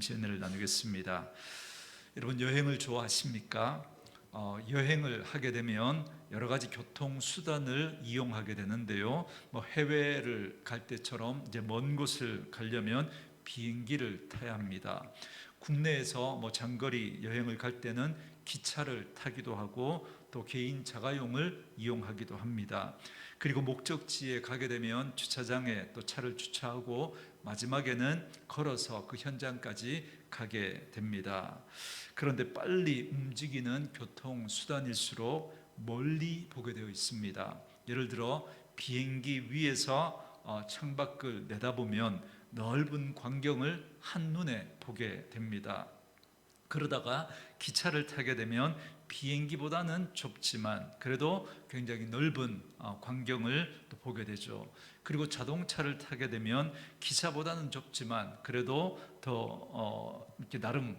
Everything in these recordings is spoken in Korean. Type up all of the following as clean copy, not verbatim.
잠시 은혜를 나누겠습니다. 여러분, 여행을 좋아하십니까? 여행을 하게 되면 여러 가지 교통 수단을 이용하게 되는데요. 해외를 갈 때처럼 이제 먼 곳을 가려면 비행기를 타야 합니다. 국내에서 장거리 여행을 갈 때는 기차를 타기도 하고 또 개인 자가용을 이용하기도 합니다. 그리고 목적지에 가게 되면 주차장에 또 차를 주차하고 마지막에는 걸어서 그 현장까지 가게 됩니다. 그런데 빨리 움직이는 교통수단일수록 멀리 보게 되어 있습니다. 예를 들어 비행기 위에서 창밖을 내다보면 넓은 광경을 한눈에 보게 됩니다. 그러다가 기차를 타게 되면 비행기보다는 좁지만 그래도 굉장히 넓은 광경을 또 보게 되죠. 그리고 자동차를 타게 되면 기차보다는 좁지만 그래도 더 이렇게 나름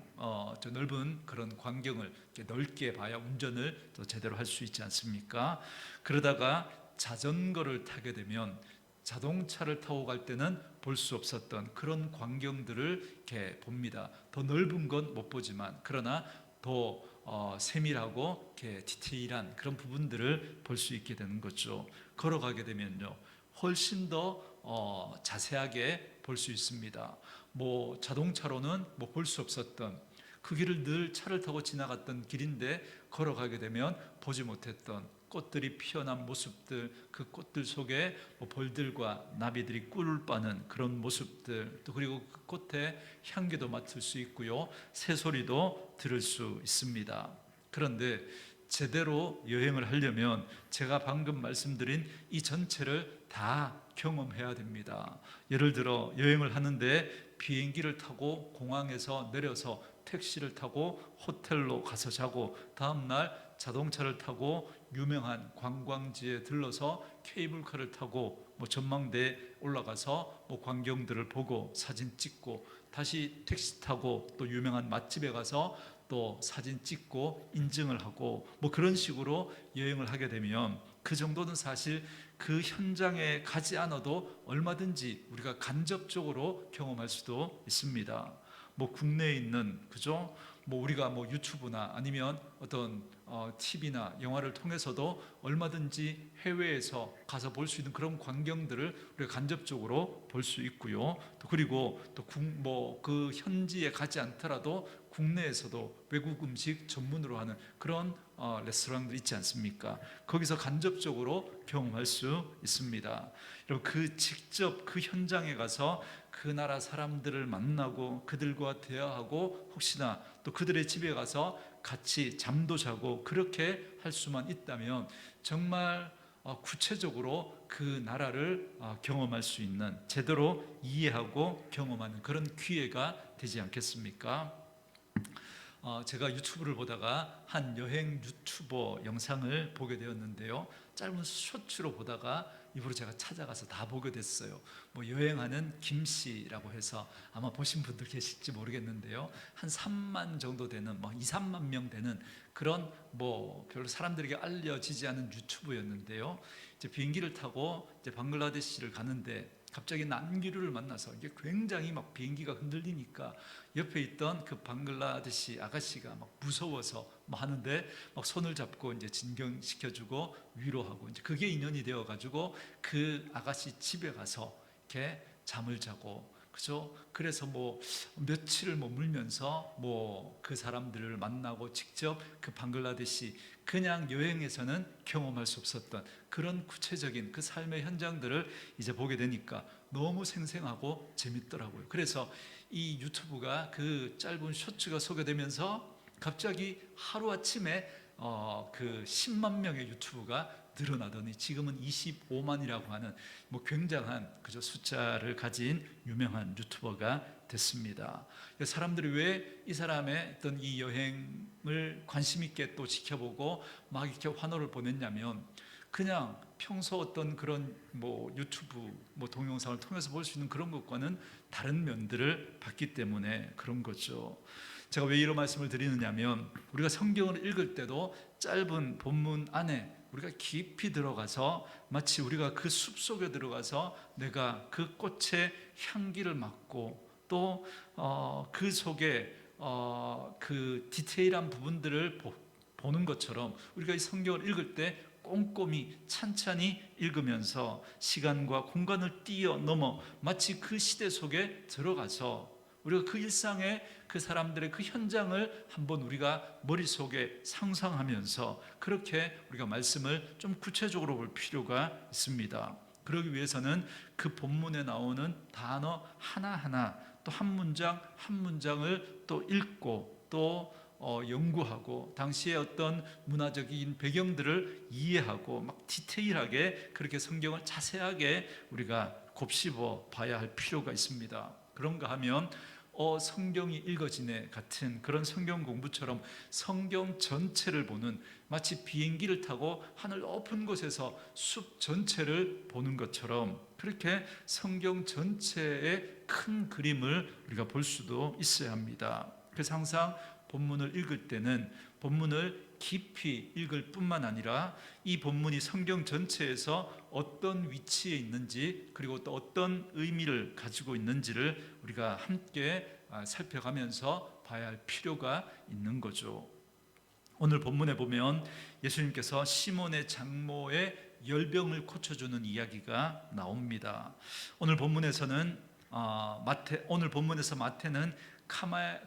저 넓은 그런 광경을 이렇게 넓게 봐야 운전을 더 제대로 할 수 있지 않습니까? 그러다가 자전거를 타게 되면 자동차를 타고 갈 때는 볼 수 없었던 그런 광경들을 이렇게 봅니다. 더 넓은 건 못 보지만 그러나 더 세밀하고 이렇게 디테일한 그런 부분들을 볼 수 있게 되는 거죠. 걸어가게 되면요, 훨씬 더 자세하게 볼 수 있습니다. 자동차로는 볼 수 없었던 그 길을 늘 차를 타고 지나갔던 길인데 걸어가게 되면 보지 못했던 꽃들이 피어난 모습들, 그 꽃들 속에 벌들과 나비들이 꿀을 빠는 그런 모습들, 또 그리고 그 꽃의 향기도 맡을 수 있고요, 새소리도 들을 수 있습니다. 그런데 제대로 여행을 하려면 제가 방금 말씀드린 이 전체를 다 경험해야 됩니다. 예를 들어 여행을 하는데 비행기를 타고 공항에서 내려서 택시를 타고 호텔로 가서 자고 다음날 자동차를 타고 유명한 관광지에 들러서 케이블카를 타고 전망대에 올라가서 광경들을 보고 사진 찍고 다시 택시 타고 또 유명한 맛집에 가서 또 사진 찍고 인증을 하고 그런 식으로 여행을 하게 되면 그 정도는 사실 그 현장에 가지 않아도 얼마든지 우리가 간접적으로 경험할 수도 있습니다. 국내에 있는, 그죠? 우리가 유튜브나 아니면 어떤 TV나 영화를 통해서도 얼마든지 해외에서 가서 볼 수 있는 그런 광경들을 우리가 간접적으로 볼 수 있고요. 또 그리고 또 그 현지에 가지 않더라도 국내에서도 외국 음식 전문으로 하는 그런 레스토랑들 있지 않습니까? 거기서 간접적으로 경험할 수 있습니다. 여러분, 직접 그 현장에 가서 그 나라 사람들을 만나고 그들과 대화하고 혹시나 또 그들의 집에 가서 같이 잠도 자고 그렇게 할 수만 있다면 정말 구체적으로 그 나라를 경험할 수 있는, 제대로 이해하고 경험하는 그런 기회가 되지 않겠습니까? 제가 유튜브를 보다가 한 여행 유튜버 영상을 보게 되었는데요, 짧은 쇼츠로 보다가 입으로 제가 찾아가서 다 보게 됐어요. 여행하는 김씨라고 해서 아마 보신 분들 계실지 모르겠는데요, 한 3만 정도 되는 2, 3만 명 되는 그런 별로 사람들에게 알려지지 않은 유튜브였는데요, 이제 비행기를 타고 이제 방글라데시를 가는데 갑자기 난기류를 만나서 이게 굉장히 비행기가 흔들리니까 옆에 있던 그 방글라데시 아가씨가 무서워서 하는데 손을 잡고 이제 진정시켜주고 위로하고 이제 그게 인연이 되어가지고 그 아가씨 집에 가서 이렇게 잠을 자고, 그죠? 그래서 며칠을 머물면서 그 사람들을 만나고 직접 그 방글라데시 그냥 여행에서는 경험할 수 없었던 그런 구체적인 그 삶의 현장들을 이제 보게 되니까 너무 생생하고 재밌더라고요. 그래서 이 유튜브가 그 짧은 쇼츠가 소개되면서 갑자기 하루아침에 그 10만 명의 유튜브가 늘어나더니 지금은 25만이라고 하는 굉장한 숫자를 가진 유명한 유튜버가 됐습니다. 사람들이 왜 이 사람의 어떤 이 여행을 관심 있게 또 지켜보고 막 이렇게 환호를 보냈냐면, 그냥 평소 어떤 그런 유튜브 동영상을 통해서 볼 수 있는 그런 것과는 다른 면들을 봤기 때문에 그런 거죠. 제가 왜 이런 말씀을 드리느냐면, 우리가 성경을 읽을 때도 짧은 본문 안에 우리가 깊이 들어가서 마치 우리가 그 숲속에 들어가서 내가 그 꽃의 향기를 맡고 또 그 속에 그 디테일한 부분들을 보는 것처럼 우리가 이 성경을 읽을 때 꼼꼼히 찬찬히 읽으면서 시간과 공간을 뛰어넘어 마치 그 시대 속에 들어가서 우리가 그 일상의 그 사람들의 그 현장을 한번 우리가 머릿속에 상상하면서 그렇게 우리가 말씀을 좀 구체적으로 볼 필요가 있습니다. 그러기 위해서는 그 본문에 나오는 단어 하나하나 또 한 문장 한 문장을 또 읽고 또 연구하고 당시의 어떤 문화적인 배경들을 이해하고 막 디테일하게 그렇게 성경을 자세하게 우리가 곱씹어 봐야 할 필요가 있습니다. 그런가 하면 성경이 읽어지네 같은 그런 성경 공부처럼 성경 전체를 보는, 마치 비행기를 타고 하늘 높은 곳에서 숲 전체를 보는 것처럼 그렇게 성경 전체의 큰 그림을 우리가 볼 수도 있어야 합니다. 그래서 항상 본문을 읽을 때는 본문을 깊이 읽을 뿐만 아니라 이 본문이 성경 전체에서 어떤 위치에 있는지 그리고 또 어떤 의미를 가지고 있는지를 우리가 함께 살펴가면서 봐야 할 필요가 있는 거죠. 오늘 본문에 보면 예수님께서 시몬의 장모의 열병을 고쳐주는 이야기가 나옵니다. 오늘 본문에서는 오늘 본문에서 마태는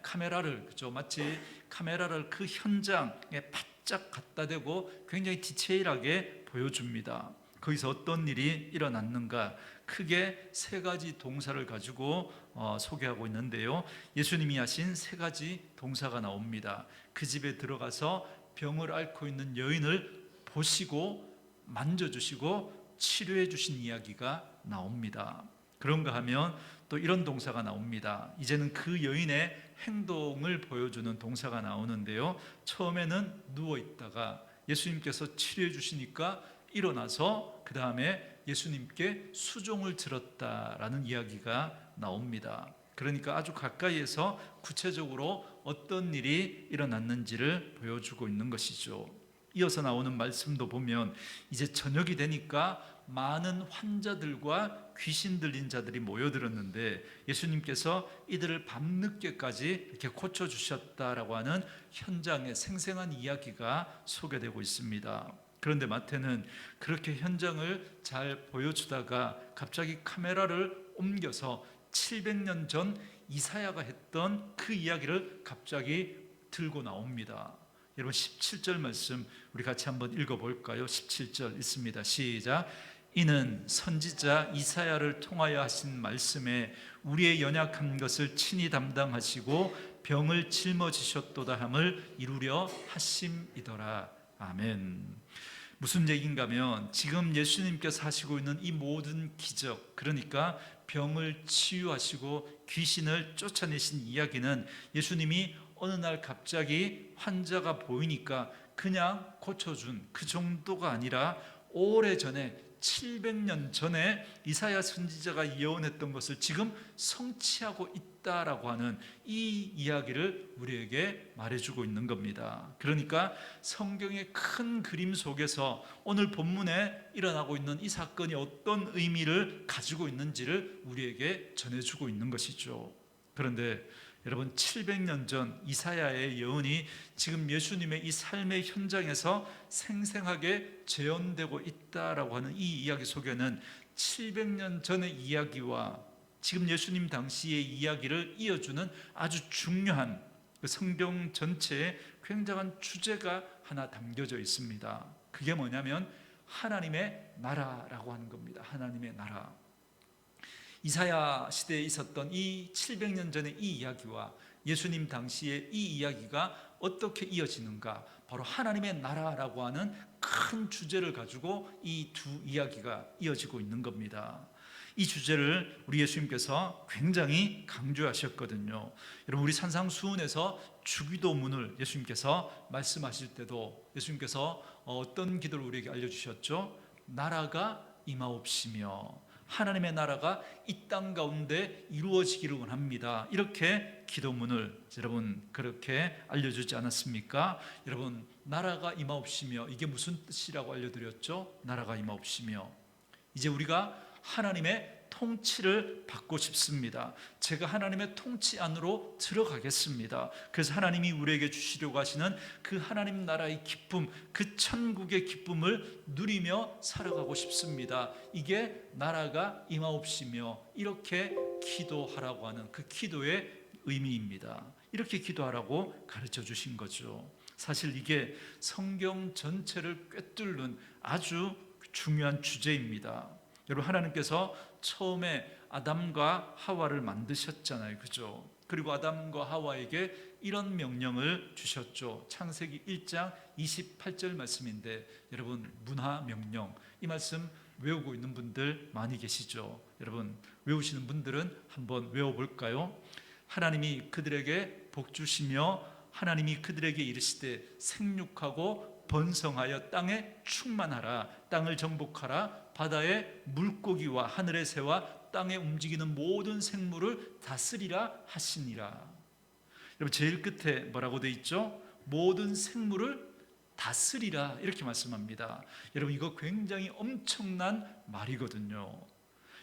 카메라를 마치 카메라를 그 현장에 바짝 갖다 대고 굉장히 디테일하게 보여줍니다. 거기서 어떤 일이 일어났는가 크게 세 가지 동사를 가지고 소개하고 있는데요. 예수님이 하신 세 가지 동사가 나옵니다. 그 집에 들어가서 병을 앓고 있는 여인을 보시고 만져주시고 치료해 주신 이야기가 나옵니다. 그런가 하면 또 이런 동사가 나옵니다. 이제는 그 여인의 행동을 보여주는 동사가 나오는데요. 처음에는 누워 있다가 예수님께서 치료해 주시니까 일어나서 그 다음에 예수님께 수종을 들었다라는 이야기가 나옵니다. 그러니까 아주 가까이에서 구체적으로 어떤 일이 일어났는지를 보여주고 있는 것이죠. 이어서 나오는 말씀도 보면 이제 저녁이 되니까 많은 환자들과 귀신 들린 자들이 모여들었는데 예수님께서 이들을 밤늦게까지 이렇게 고쳐주셨다라고 하는 현장의 생생한 이야기가 소개되고 있습니다. 그런데 마태는 그렇게 현장을 잘 보여주다가 갑자기 카메라를 옮겨서 700년 전 이사야가 했던 그 이야기를 갑자기 들고 나옵니다. 여러분 17절 말씀 우리 같이 한번 읽어볼까요? 17절 있습니다. 시작. 이는 선지자 이사야를 통하여 하신 말씀에 우리의 연약한 것을 친히 담당하시고 병을 짊어지셨도다 함을 이루려 하심이더라. 아멘. 무슨 얘기인가 하면 지금 예수님께서 하시고 있는 이 모든 기적, 그러니까 병을 치유하시고 귀신을 쫓아내신 이야기는 예수님이 어느 날 갑자기 환자가 보이니까 그냥 고쳐준 그 정도가 아니라 오래전에 700년 전에 이사야 선지자가 예언했던 것을 지금 성취하고 있다라고 하는 이 이야기를 우리에게 말해주고 있는 겁니다. 그러니까 성경의 큰 그림 속에서 오늘 본문에 일어나고 있는 이 사건이 어떤 의미를 가지고 있는지를 우리에게 전해주고 있는 것이죠. 그런데 여러분 700년 전 이사야의 예언이 지금 예수님의 이 삶의 현장에서 생생하게 재현되고 있다라고 하는 이 이야기 속에는 700년 전의 이야기와 지금 예수님 당시의 이야기를 이어주는 아주 중요한 그 성경 전체에 굉장한 주제가 하나 담겨져 있습니다. 그게 뭐냐면 하나님의 나라라고 하는 겁니다. 하나님의 나라. 이사야 시대에 있었던 이 700년 전의 이 이야기와 예수님 당시의 이 이야기가 어떻게 이어지는가, 바로 하나님의 나라라고 하는 큰 주제를 가지고 이 두 이야기가 이어지고 있는 겁니다. 이 주제를 우리 예수님께서 굉장히 강조하셨거든요. 여러분 우리 산상수훈에서 주기도문을 예수님께서 말씀하실 때도 예수님께서 어떤 기도를 우리에게 알려주셨죠? 나라가 임하옵시며 하나님의 나라가 이 땅 가운데 이루어지기를 원합니다. 이렇게 기도문을 여러분 그렇게 알려주지 않았습니까? 여러분 나라가 임하옵시며 이게 무슨 뜻이라고 알려드렸죠? 나라가 임하옵시며 이제 우리가 하나님의 통치를 받고 싶습니다. 제가 하나님의 통치 안으로 들어가겠습니다. 그래서 하나님이 우리에게 주시려고 하시는 그 하나님 나라의 기쁨, 그 천국의 기쁨을 누리며 살아가고 싶습니다. 이게 나라가 임하옵시며, 이렇게 기도하라고 하는 그 기도의 의미입니다. 이렇게 기도하라고 가르쳐 주신 거죠. 사실 이게 성경 전체를 꿰뚫는 아주 중요한 주제입니다. 여러분, 하나님께서 처음에 아담과 하와를 만드셨잖아요, 그죠? 그리고 아담과 하와에게 이런 명령을 주셨죠. 창세기 1장 28절 말씀인데, 여러분, 문화 명령, 이 말씀 외우고 있는 분들 많이 계시죠? 여러분, 외우시는 분들은 한번 외워볼까요? 하나님이 그들에게 복 주시며 하나님이 그들에게 이르시되 생육하고 번성하여 땅에 충만하라, 땅을 정복하라, 바다의 물고기와 하늘의 새와 땅에 움직이는 모든 생물을 다스리라 하시니라. 여러분, 제일 끝에 뭐라고 돼 있죠? 모든 생물을 다스리라, 이렇게 말씀합니다. 여러분, 이거 굉장히 엄청난 말이거든요.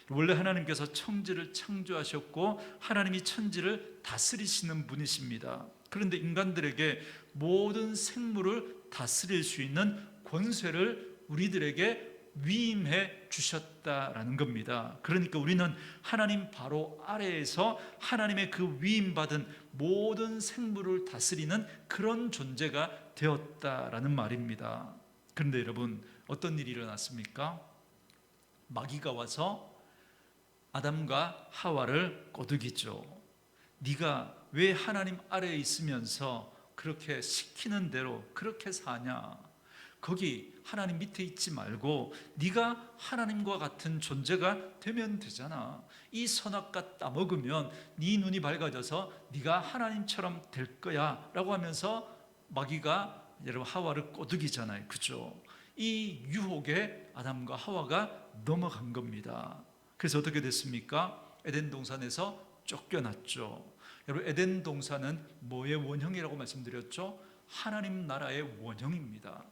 원래 하나님께서 천지를 창조하셨고 하나님이 천지를 다스리시는 분이십니다. 그런데 인간들에게 모든 생물을 다스릴 수 있는 권세를 우리들에게 위임해 주셨다라는 겁니다. 그러니까 우리는 하나님 바로 아래에서 하나님의 그 위임받은 모든 생물을 다스리는 그런 존재가 되었다라는 말입니다. 그런데 여러분, 어떤 일이 일어났습니까? 마귀가 와서 아담과 하와를 꼬드기죠. 네가 왜 하나님 아래에 있으면서 그렇게 시키는 대로 그렇게 사냐? 거기 하나님 밑에 있지 말고 네가 하나님과 같은 존재가 되면 되잖아. 이 선악과 따먹으면 네 눈이 밝아져서 네가 하나님처럼 될 거야 라고 하면서 마귀가 여러분 하와를 꼬드기잖아요, 그죠? 이 유혹에 아담과 하와가 넘어간 겁니다. 그래서 어떻게 됐습니까? 에덴 동산에서 쫓겨났죠. 여러분, 에덴 동산은 뭐의 원형이라고 말씀드렸죠? 하나님 나라의 원형입니다.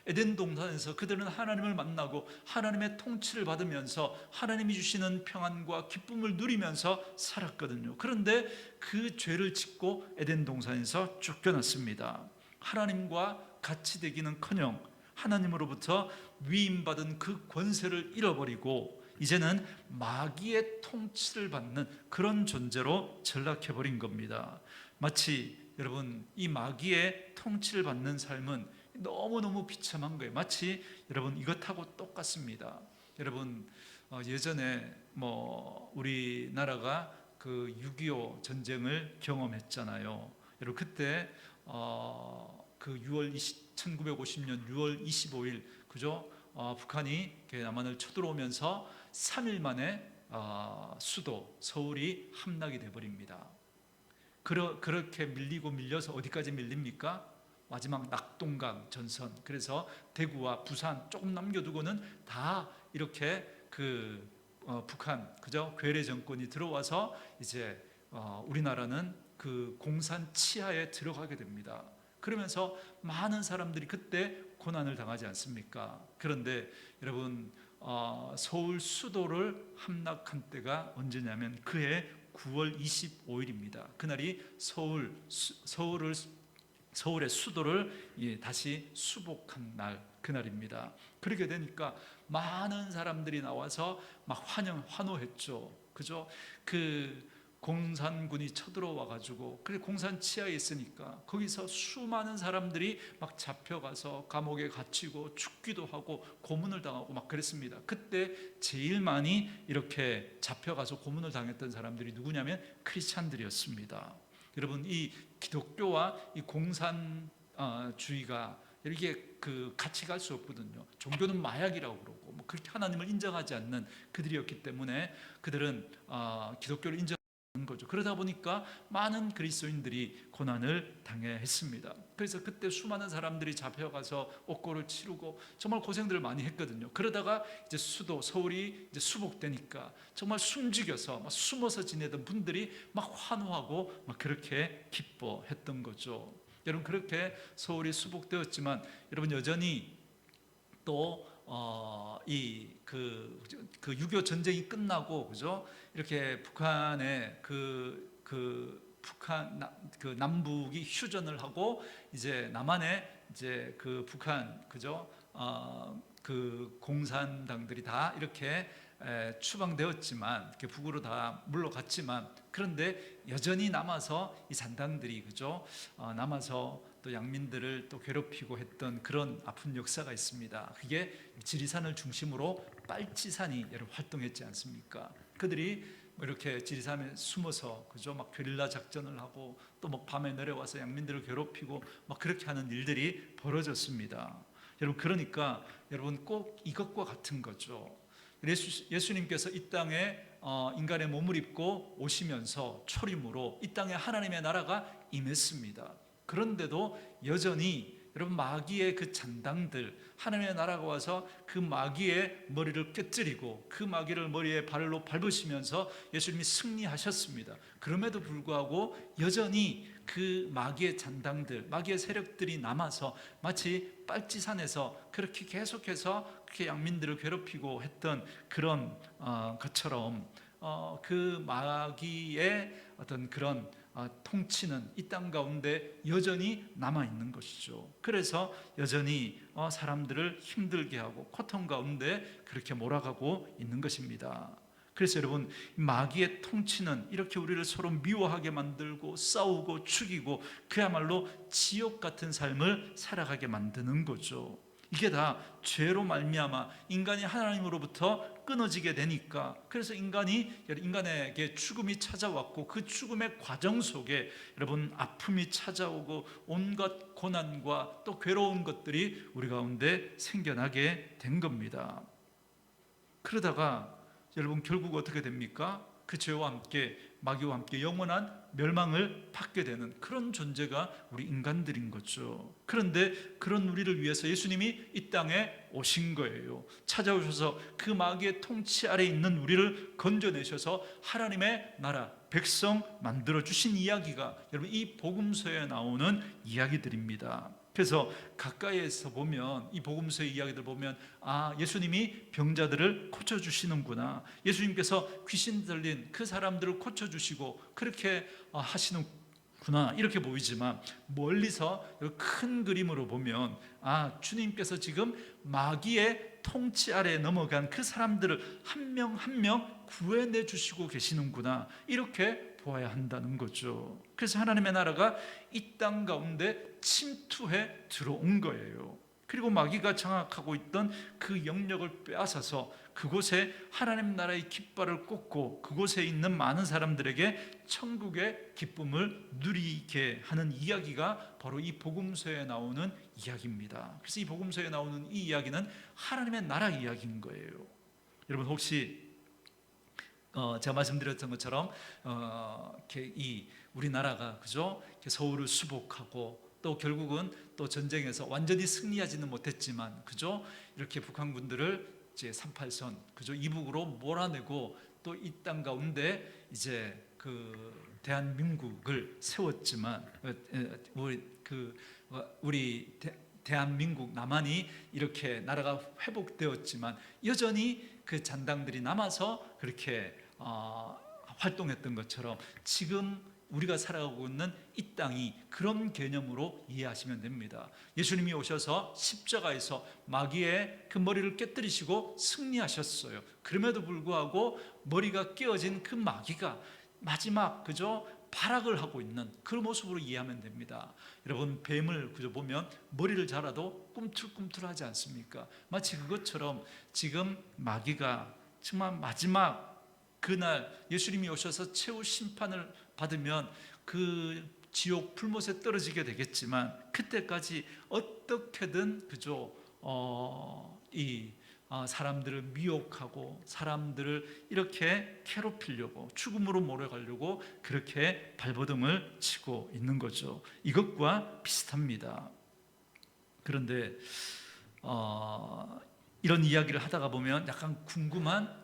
에덴 동산에서 그들은 하나님을 만나고 하나님의 통치를 받으면서 하나님이 주시는 평안과 기쁨을 누리면서 살았거든요. 그런데 그 죄를 짓고 에덴 동산에서 쫓겨났습니다. 하나님과 같이 되기는커녕 하나님으로부터 위임받은 그 권세를 잃어버리고 이제는 마귀의 통치를 받는 그런 존재로 전락해버린 겁니다. 마치 여러분, 이 마귀의 통치를 받는 삶은 너무너무 비참한 거예요. 마치 여러분 이것하고 똑같습니다. 여러분, 예전에 우리나라가 그 6.25 전쟁을 경험했잖아요. 여러분, 그때 그 1950년 6월 25일, 그죠? 북한이 남한을 쳐들어오면서 3일 만에 수도 서울이 함락이 돼버립니다. 그렇게 밀리고 밀려서 어디까지 밀립니까? 마지막 낙동강 전선, 그래서 대구와 부산 조금 남겨두고는 다 이렇게 북한, 그죠? 괴뢰 정권이 들어와서 이제 우리나라는 그 공산 치하에 들어가게 됩니다. 그러면서 많은 사람들이 그때 고난을 당하지 않습니까? 그런데 여러분, 서울 수도를 함락한 때가 언제냐면 그해 9월 25일입니다. 그날이 서울의 수도를 다시 수복한 날, 그날입니다. 그렇게 되니까 많은 사람들이 나와서 막 환호했죠. 그죠? 그 공산군이 쳐들어와 가지고, 그래 공산 치하에 있으니까 거기서 수많은 사람들이 막 잡혀가서 감옥에 갇히고 죽기도 하고 고문을 당하고 막 그랬습니다. 그때 제일 많이 이렇게 잡혀가서 고문을 당했던 사람들이 누구냐면 크리스찬들이었습니다. 여러분, 이 기독교와 이 공산주의가 이렇게 같이 갈 수 없거든요. 종교는 마약이라고 그러고 그렇게 하나님을 인정하지 않는 그들이었기 때문에 그들은 기독교를 인정하는 거죠. 그러다 보니까 많은 그리스도인들이 고난을 당해야 했습니다. 그래서 그때 수많은 사람들이 잡혀가서 옥고를 치르고 정말 고생들을 많이 했거든요. 그러다가 이제 서울이 이제 수복되니까 정말 숨죽여서 막 숨어서 지내던 분들이 막 환호하고 막 그렇게 기뻐했던 거죠. 여러분, 그렇게 서울이 수복되었지만 여러분, 여전히 또 그 6.25 전쟁이 끝나고 그죠? 이렇게 북한의 그 남북이 휴전을 하고 이제 남한에 이제 그 북한 그죠? 그 공산당들이 다 이렇게 추방되었지만 이렇게 북으로 다 물러갔지만 그런데 여전히 남아서 이 잔당들이 그죠? 남아서 또 양민들을 또 괴롭히고 했던 그런 아픈 역사가 있습니다. 그게 지리산을 중심으로 빨치산이 여러분 활동했지 않습니까? 그들이 뭐 이렇게 지리산에 숨어서 그죠? 막 게릴라 작전을 하고 또 막 밤에 내려와서 양민들을 괴롭히고 막 그렇게 하는 일들이 벌어졌습니다. 여러분 그러니까 여러분 꼭 이것과 같은 거죠. 예수님께서 이 땅에 인간의 몸을 입고 오시면서 초림으로 이 땅에 하나님의 나라가 임했습니다. 그런데도 여전히 여러분 마귀의 그 잔당들 하나님의 나라가 와서 그 마귀의 머리를 깨뜨리고 그 마귀를 머리에 발로 밟으시면서 예수님이 승리하셨습니다. 그럼에도 불구하고 여전히 그 마귀의 잔당들 마귀의 세력들이 남아서 마치 빨치산에서 그렇게 계속해서 그렇게 양민들을 괴롭히고 했던 그런 것처럼 그 마귀의 어떤 그런 통치는 이 땅 가운데 여전히 남아있는 것이죠. 그래서 여전히 사람들을 힘들게 하고 고통 가운데 그렇게 몰아가고 있는 것입니다. 그래서 여러분 마귀의 통치는 이렇게 우리를 서로 미워하게 만들고 싸우고 죽이고 그야말로 지옥 같은 삶을 살아가게 만드는 거죠. 이게 다 죄로 말미암아 인간이 하나님으로부터 끊어지게 되니까 그래서 인간에게 죽음이 찾아왔고 그 죽음의 과정 속에 여러분 아픔이 찾아오고 온갖 고난과 또 괴로운 것들이 우리 가운데 생겨나게 된 겁니다. 그러다가 여러분 결국 어떻게 됩니까? 그 죄와 함께 마귀와 함께 영원한 멸망을 받게 되는 그런 존재가 우리 인간들인 거죠. 그런데 그런 우리를 위해서 예수님이 이 땅에 오신 거예요. 찾아오셔서 그 마귀의 통치 아래 있는 우리를 건져내셔서 하나님의 나라 백성 만들어 주신 이야기가 여러분 이 복음서에 나오는 이야기들입니다. 그래서 가까이에서 보면 이 복음서의 이야기들 보면 예수님이 병자들을 고쳐주시는구나, 예수님께서 귀신 들린 그 사람들을 고쳐주시고 그렇게 하시는구나 이렇게 보이지만 멀리서 큰 그림으로 보면 주님께서 지금 마귀의 통치 아래에 넘어간 그 사람들을 한 명 한 명 구해내 주시고 계시는구나 이렇게 보아야 한다는 거죠. 그래서 하나님의 나라가 이 땅 가운데 침투해 들어온 거예요. 그리고 마귀가 장악하고 있던 그 영역을 빼앗아서 그곳에 하나님 나라의 깃발을 꽂고 그곳에 있는 많은 사람들에게 천국의 기쁨을 누리게 하는 이야기가 바로 이 복음서에 나오는 이야기입니다. 그래서 이 복음서에 나오는 이 이야기는 하나님의 나라 이야기인 거예요. 여러분 혹시 제가 말씀드렸던 것처럼 이 우리나라가 그죠? 서울을 수복하고 또 결국은 또 전쟁에서 완전히 승리하지는 못했지만 그죠? 이렇게 북한군들을 이제 38선 그죠? 이북으로 몰아내고 또 이 땅 가운데 이제 그 대한민국을 세웠지만 우리 대한민국 남한이 이렇게 나라가 회복되었지만 여전히 그 잔당들이 남아서 그렇게 활동했던 것처럼 지금 우리가 살아가고 있는 이 땅이 그런 개념으로 이해하시면 됩니다. 예수님이 오셔서 십자가에서 마귀의 그 머리를 깨뜨리시고 승리하셨어요. 그럼에도 불구하고 머리가 깨어진 그 마귀가 마지막 그저 발악을 하고 있는 그 모습으로 이해하면 됩니다. 여러분 뱀을 그저 보면 머리를 자라도 꿈틀꿈틀하지 않습니까? 마치 그것처럼 지금 마귀가 정말 마지막 그날 예수님이 오셔서 최후 심판을 받으면 그 지옥 불못에 떨어지게 되겠지만 그때까지 어떻게든 그저 사람들을 미혹하고 사람들을 이렇게 괴롭히려고 죽음으로 몰아가려고 그렇게 발버둥을 치고 있는 거죠. 이것과 비슷합니다. 그런데 이런 이야기를 하다가 보면 약간 궁금한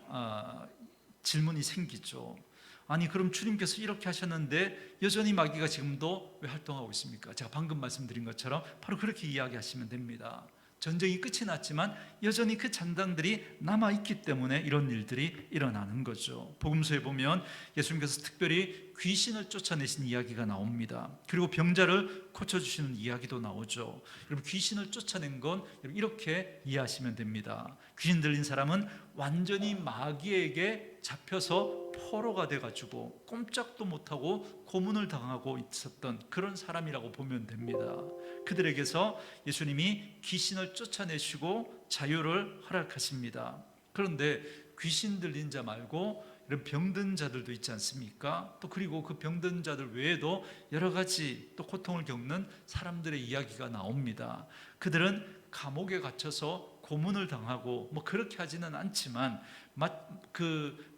질문이 생기죠. 아니 그럼 주님께서 이렇게 하셨는데 여전히 마귀가 지금도 왜 활동하고 있습니까? 제가 방금 말씀드린 것처럼 바로 그렇게 이야기하시면 됩니다. 전쟁이 끝이 났지만 여전히 그 잔당들이 남아있기 때문에 이런 일들이 일어나는 거죠. 복음서에 보면 예수님께서 특별히 귀신을 쫓아내신 이야기가 나옵니다. 그리고 병자를 고쳐주시는 이야기도 나오죠. 여러분, 귀신을 쫓아낸 건 이렇게 이해하시면 됩니다. 귀신 들린 사람은 완전히 마귀에게 잡혀서 포로가 돼가지고 꼼짝도 못하고 고문을 당하고 있었던 그런 사람이라고 보면 됩니다. 그들에게서 예수님이 귀신을 쫓아내시고 자유를 허락하십니다. 그런데 귀신 들린 자 말고 이런 병든 자들도 있지 않습니까? 또 그리고 그 병든 자들 외에도 여러 가지 또 고통을 겪는 사람들의 이야기가 나옵니다. 그들은 감옥에 갇혀서 고문을 당하고 뭐 그렇게 하지는 않지만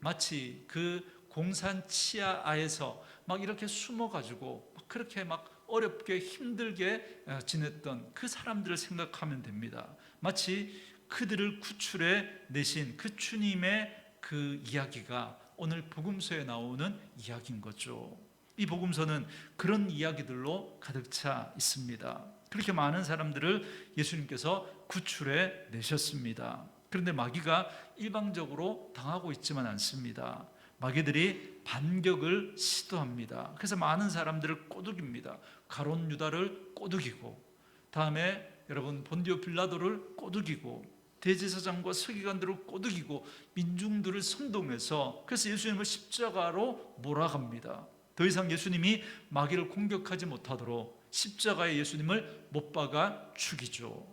마치 그 공산 치하에서 막 이렇게 숨어가지고 그렇게 막 어렵게 힘들게 지냈던 그 사람들을 생각하면 됩니다. 마치 그들을 구출해 내신 그 주님의 그 이야기가 오늘 복음서에 나오는 이야기인 거죠. 이 복음서는 그런 이야기들로 가득 차 있습니다. 그렇게 많은 사람들을 예수님께서 구출해 내셨습니다. 그런데 마귀가 일방적으로 당하고 있지만 않습니다. 마귀들이 반격을 시도합니다. 그래서 많은 사람들을 꼬드깁니다. 가롯 유다를 꼬드기고, 다음에 여러분 본디오 빌라도를 꼬드기고, 대제사장과 서기관들을 꼬드기고, 민중들을 선동해서 그래서 예수님을 십자가로 몰아갑니다. 더 이상 예수님이 마귀를 공격하지 못하도록 십자가에 예수님을 못 박아 죽이죠.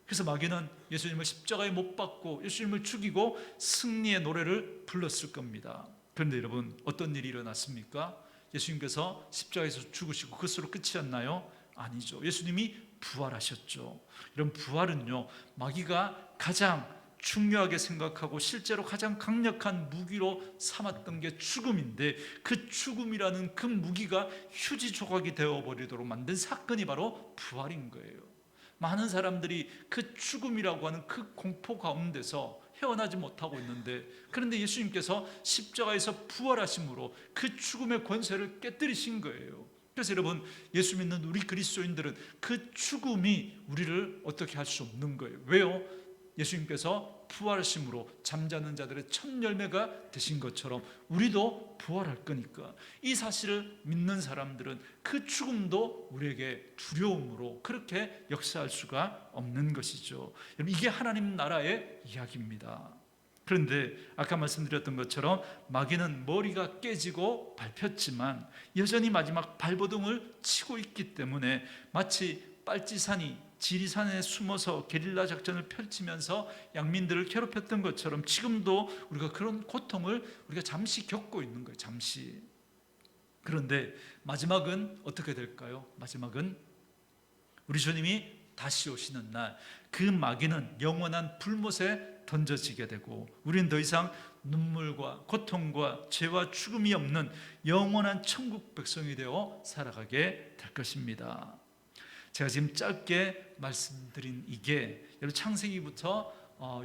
그래서 마귀는 예수님을 십자가에 못 박고 예수님을 죽이고 승리의 노래를 불렀을 겁니다. 그런데 여러분, 어떤 일이 일어났습니까? 예수님께서 십자가에서 죽으시고 그것으로 끝이었나요? 아니죠. 예수님이 부활하셨죠. 이런 부활은요, 마귀가 가장 중요하게 생각하고 실제로 가장 강력한 무기로 삼았던 게 죽음인데, 그 죽음이라는 그 무기가 휴지 조각이 되어버리도록 만든 사건이 바로 부활인 거예요. 많은 사람들이 그 죽음이라고 하는 그 공포 가운데서 헤어나지 못하고 있는데, 그런데 예수님께서 십자가에서 부활하심으로 그 죽음의 권세를 깨뜨리신 거예요. 그래서 여러분, 예수 믿는 우리 그리스도인들은 그 죽음이 우리를 어떻게 할 수 없는 거예요. 왜요? 예수님께서 부활하심으로 잠자는 자들의 첫 열매가 되신 것처럼 우리도 부활할 거니까, 이 사실을 믿는 사람들은 그 죽음도 우리에게 두려움으로 그렇게 역사할 수가 없는 것이죠. 여러분, 이게 하나님 나라의 이야기입니다. 그런데 아까 말씀드렸던 것처럼 마귀는 머리가 깨지고 밟혔지만 여전히 마지막 발버둥을 치고 있기 때문에 마치 빨치산이 지리산에 숨어서 게릴라 작전을 펼치면서 양민들을 괴롭혔던 것처럼 지금도 우리가 그런 고통을 우리가 잠시 겪고 있는 거예요. 잠시. 그런데 마지막은 어떻게 될까요? 마지막은 우리 주님이 다시 오시는 날, 그 마귀는 영원한 불못에 던져지게 되고 우리는 더 이상 눈물과 고통과 죄와 죽음이 없는 영원한 천국 백성이 되어 살아가게 될 것입니다. 제가 지금 짧게 말씀드린 이게 여러분 창세기부터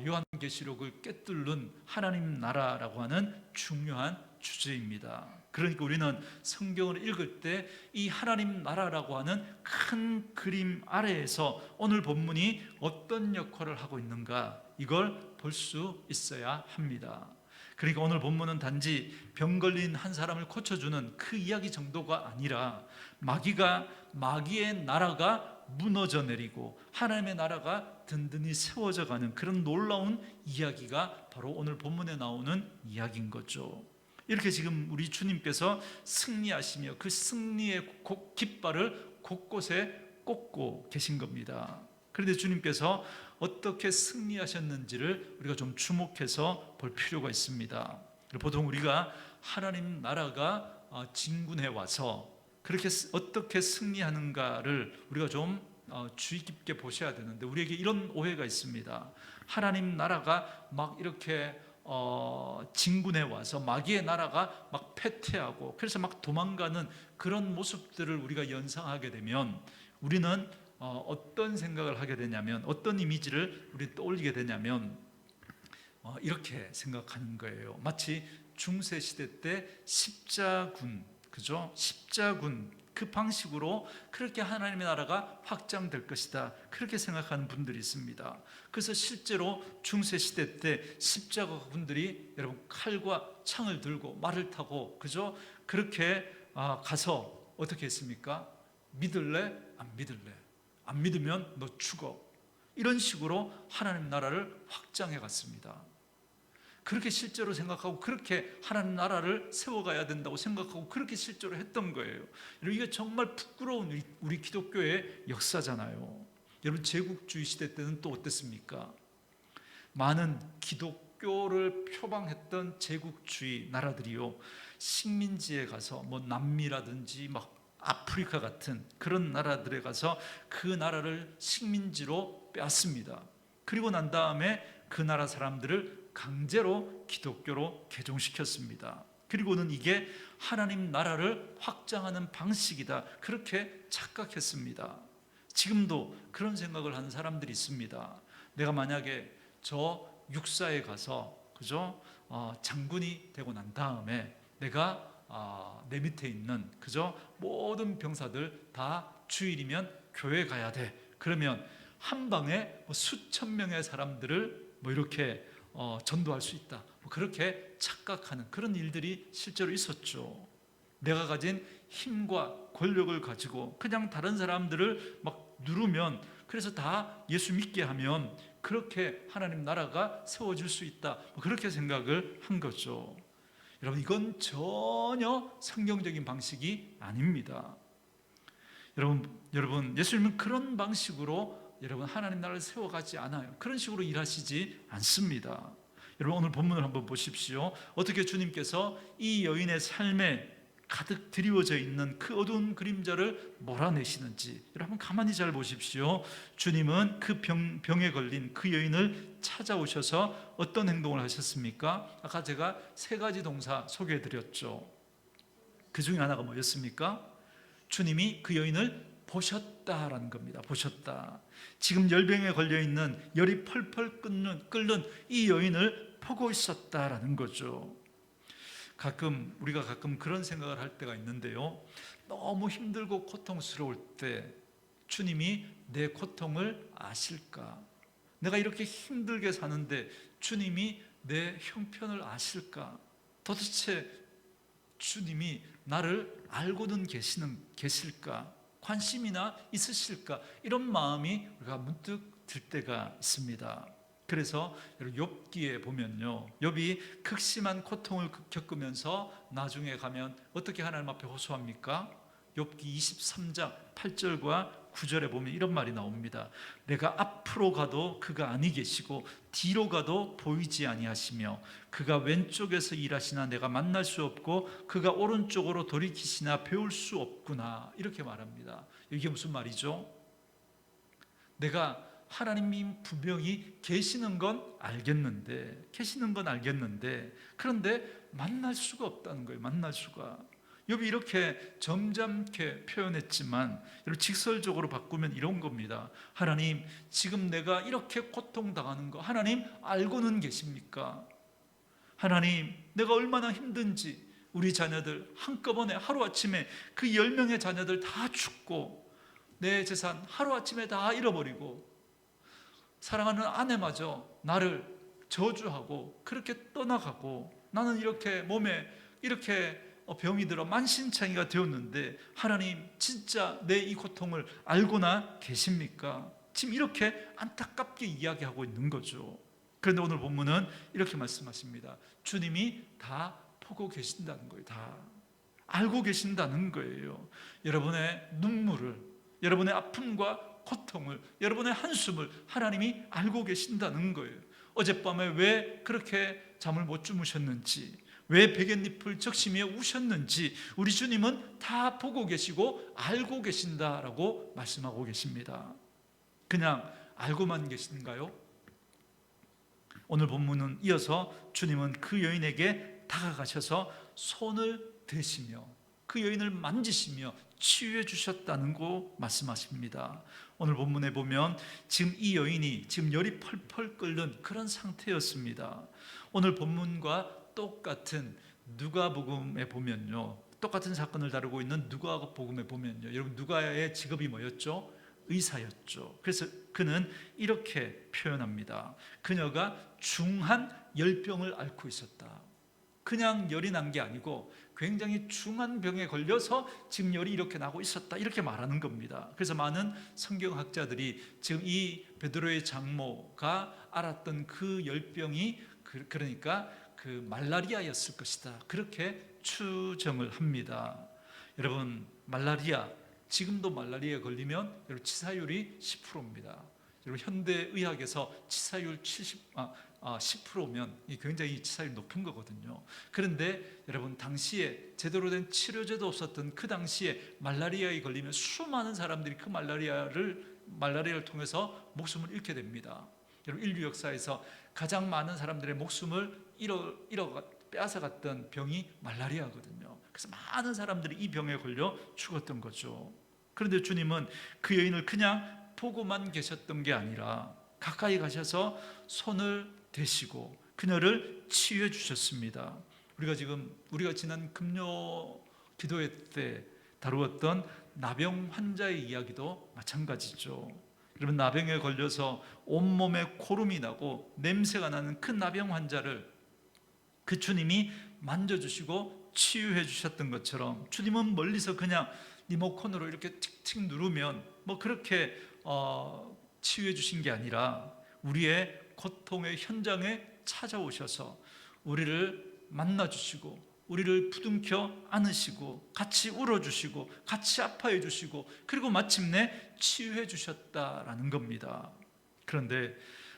요한계시록을 꿰뚫는 하나님 나라라고 하는 중요한 주제입니다. 그러니까 우리는 성경을 읽을 때 이 하나님 나라라고 하는 큰 그림 아래에서 오늘 본문이 어떤 역할을 하고 있는가, 이걸 볼 수 있어야 합니다. 그러니까 오늘 본문은 단지 병 걸린 한 사람을 고쳐주는 그 이야기 정도가 아니라 마귀의 나라가 무너져 내리고 하나님의 나라가 든든히 세워져 가는 그런 놀라운 이야기가 바로 오늘 본문에 나오는 이야기인 거죠. 이렇게 지금 우리 주님께서 승리하시며 그 승리의 깃발을 곳곳에 꽂고 계신 겁니다. 그런데 주님께서 어떻게 승리하셨는지를 우리가 좀 주목해서 볼 필요가 있습니다. 보통 우리가 하나님 나라가 진군해 와서 그렇게 어떻게 승리하는가를 우리가 좀 주의 깊게 보셔야 되는데, 우리에게 이런 오해가 있습니다. 하나님 나라가 막 이렇게 진군해 와서 마귀의 나라가 막 패퇴하고 그래서 막 도망가는 그런 모습들을 우리가 연상하게 되면 우리는 어떤 생각을 하게 되냐면, 어떤 이미지를 우리 떠올리게 되냐면 이렇게 생각하는 거예요. 마치 중세 시대 때 십자군, 그죠? 십자군 그 방식으로 그렇게 하나님의 나라가 확장될 것이다, 그렇게 생각하는 분들이 있습니다. 그래서 실제로 중세시대 때 십자가 분들이 여러분 칼과 창을 들고 말을 타고 그죠? 그렇게 가서 어떻게 했습니까? 믿을래? 안 믿을래? 안 믿으면 너 죽어. 이런 식으로 하나님 나라를 확장해 갔습니다. 그렇게 실제로 생각하고 그렇게 하나님 나라를 세워가야 된다고 생각하고 그렇게 실제로 했던 거예요. 여러분, 이게 정말 부끄러운 우리 기독교의 역사잖아요. 여러분, 제국주의 시대 때는 또 어땠습니까? 많은 기독교를 표방했던 제국주의 나라들이요, 식민지에 가서 뭐 남미라든지 막 아프리카 같은 그런 나라들에 가서 그 나라를 식민지로 빼앗습니다. 그리고 난 다음에 그 나라 사람들을 강제로 기독교로 개종시켰습니다. 그리고는 이게 하나님 나라를 확장하는 방식이다, 그렇게 착각했습니다. 지금도 그런 생각을 하는 사람들이 있습니다. 내가 만약에 저 육사에 가서 그죠? 장군이 되고 난 다음에 내가 내 밑에 있는 그죠? 모든 병사들 다 주일이면 교회 가야 돼. 그러면 한 방에 수천 명의 사람들을 이렇게 전도할 수 있다, 그렇게 착각하는 그런 일들이 실제로 있었죠. 내가 가진 힘과 권력을 가지고 그냥 다른 사람들을 막 누르면, 그래서 다 예수 믿게 하면 그렇게 하나님 나라가 세워질 수 있다, 그렇게 생각을 한 거죠. 여러분, 이건 전혀 성경적인 방식이 아닙니다. 여러분, 예수님은 그런 방식으로 여러분 하나님 나라를 세워가지 않아요. 그런 식으로 일하시지 않습니다. 여러분, 오늘 본문을 한번 보십시오. 어떻게 주님께서 이 여인의 삶에 가득 드리워져 있는 그 어두운 그림자를 몰아내시는지 여러분 가만히 잘 보십시오. 주님은 그 병에 걸린 그 여인을 찾아오셔서 어떤 행동을 하셨습니까? 아까 제가 세 가지 동사 소개해 드렸죠. 그 중에 하나가 뭐였습니까? 주님이 그 여인을 보셨다라는 겁니다. 보셨다. 지금 열병에 걸려있는 열이 펄펄 끓는 이 여인을 보고 있었다라는 거죠. 우리가 가끔 그런 생각을 할 때가 있는데요, 너무 힘들고 고통스러울 때 주님이 내 고통을 아실까? 내가 이렇게 힘들게 사는데 주님이 내 형편을 아실까? 도대체 주님이 나를 알고는 계실까? 관심이나 있으실까? 이런 마음이 우리가 문득 들 때가 있습니다. 그래서 욥기에 보면요, 욥이 극심한 고통을 겪으면서 나중에 가면 어떻게 하나님 앞에 호소합니까? 욥기 23장 8절과 9절에 보면 이런 말이 나옵니다. 내가 앞으로 가도 그가 아니 계시고 뒤로 가도 보이지 아니하시며 그가 왼쪽에서 일하시나 내가 만날 수 없고 그가 오른쪽으로 돌이키시나 배울 수 없구나, 이렇게 말합니다. 이게 무슨 말이죠? 내가 하나님이 분명히 계시는 건 알겠는데 그런데 만날 수가 없다는 거예요. 만날 수가. 욥이 이렇게 점잖게 표현했지만 여러분, 직설적으로 바꾸면 이런 겁니다. 하나님, 지금 내가 이렇게 고통당하는 거 하나님 알고는 계십니까? 하나님, 내가 얼마나 힘든지, 우리 자녀들 한꺼번에 하루아침에 그 10명의 자녀들 다 죽고 내 재산 하루아침에 다 잃어버리고 사랑하는 아내마저 나를 저주하고 그렇게 떠나가고 나는 이렇게 몸에 이렇게 병이 들어 만신창이가 되었는데 하나님, 진짜 내 이 고통을 알고나 계십니까? 지금 이렇게 안타깝게 이야기하고 있는 거죠. 그런데 오늘 본문은 이렇게 말씀하십니다. 주님이 다 보고 계신다는 거예요. 다 알고 계신다는 거예요. 여러분의 눈물을, 여러분의 아픔과 고통을, 여러분의 한숨을 하나님이 알고 계신다는 거예요. 어젯밤에 왜 그렇게 잠을 못 주무셨는지, 왜 베갯잎을 적시며 우셨는지 우리 주님은 다 보고 계시고 알고 계신다라고 말씀하고 계십니다. 그냥 알고만 계신가요? 오늘 본문은 이어서 주님은 그 여인에게 다가가셔서 손을 대시며 그 여인을 만지시며 치유해 주셨다는 거 말씀하십니다. 오늘 본문에 보면 지금 이 여인이 지금 열이 펄펄 끓는 그런 상태였습니다. 오늘 본문과 똑같은 누가복음에 보면요, 똑같은 사건을 다루고 있는 누가복음에 보면요, 여러분 누가의 직업이 뭐였죠? 의사였죠. 그래서 그는 이렇게 표현합니다. 그녀가 중한 열병을 앓고 있었다. 그냥 열이 난 게 아니고 굉장히 중한 병에 걸려서 지금 열이 이렇게 나고 있었다, 이렇게 말하는 겁니다. 그래서 많은 성경학자들이 지금 이 베드로의 장모가 앓았던 그 열병이 그러니까 그 말라리아였을 것이다, 그렇게 추정을 합니다. 여러분, 말라리아, 지금도 말라리아에 걸리면 여러분 치사율이 10%입니다. 여러분 현대 의학에서 치사율 10%면 굉장히 치사율이 높은 거거든요. 그런데 여러분, 당시에 제대로 된 치료제도 없었던 그 당시에 말라리아에 걸리면 수많은 사람들이 그 말라리아를 통해서 목숨을 잃게 됩니다. 여러분, 인류 역사에서 가장 많은 사람들의 목숨을 빼앗아갔던 병이 말라리아거든요. 그래서 많은 사람들이 이 병에 걸려 죽었던 거죠. 그런데 주님은 그 여인을 그냥 보고만 계셨던 게 아니라 가까이 가셔서 손을 대시고 그녀를 치유해 주셨습니다. 우리가 지난 금요 기도회 때 다루었던 나병 환자의 이야기도 마찬가지죠. 여러분, 나병에 걸려서 온몸에 고름이 나고 냄새가 나는 그 나병 환자를 그 주님이 만져주시고 치유해 주셨던 것처럼, 주님은 멀리서 그냥 리모컨으로 이렇게 틱틱 누르면 그렇게 치유해 주신 게 아니라 우리의 고통의 현장에 찾아오셔서 우리를 만나주시고 우리를 부둥켜 안으시고 같이 울어주시고 같이 아파해 주시고 그리고 마침내 치유해 주셨다라는 겁니다. 그런데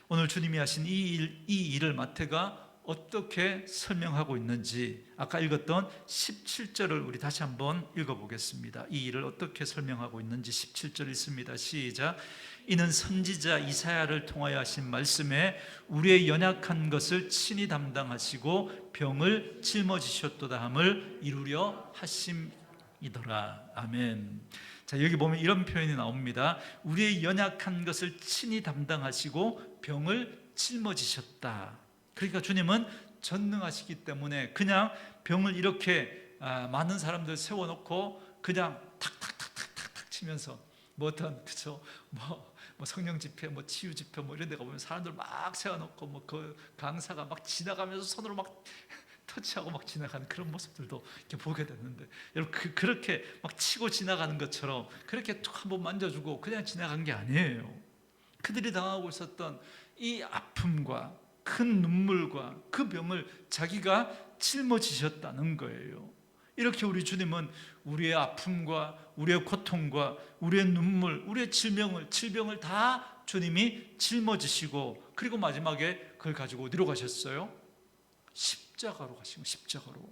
오늘 주님이 하신 이 일을 마태가 어떻게 설명하고 있는지 아까 읽었던 17절을 우리 다시 한번 읽어보겠습니다. 이 일을 어떻게 설명하고 있는지 17절 있습니다. 시작. 이는 선지자 이사야를 통하여 하신 말씀에 우리의 연약한 것을 친히 담당하시고 병을 짊어지셨도다 함을 이루려 하심이더라. 아멘. 자, 여기 보면 이런 표현이 나옵니다. 우리의 연약한 것을 친히 담당하시고 병을 짊어지셨다. 그러니까 주님은 전능하시기 때문에 그냥 병을 이렇게 많은 사람들 세워놓고 그냥 탁탁탁탁탁 치면서 그쵸? 성령 집회, 치유 집회 이런 데 가보면 사람들 막 세워놓고 그 강사가 막 지나가면서 손으로 막 터치하고 막 지나가는 그런 모습들도 이렇게 보게 됐는데, 여러분 그렇게 막 치고 지나가는 것처럼 그렇게 툭 한번 만져주고 그냥 지나간 게 아니에요. 그들이 당하고 있었던 이 아픔과 큰 눈물과 그 병을 자기가 짊어지셨다는 거예요. 이렇게 우리 주님은 우리의 아픔과 우리의 고통과 우리의 눈물, 우리의 질병을 다 주님이 짊어지시고 그리고 마지막에 그걸 가지고 어디로 가셨어요? 십자가로 가신 거예요.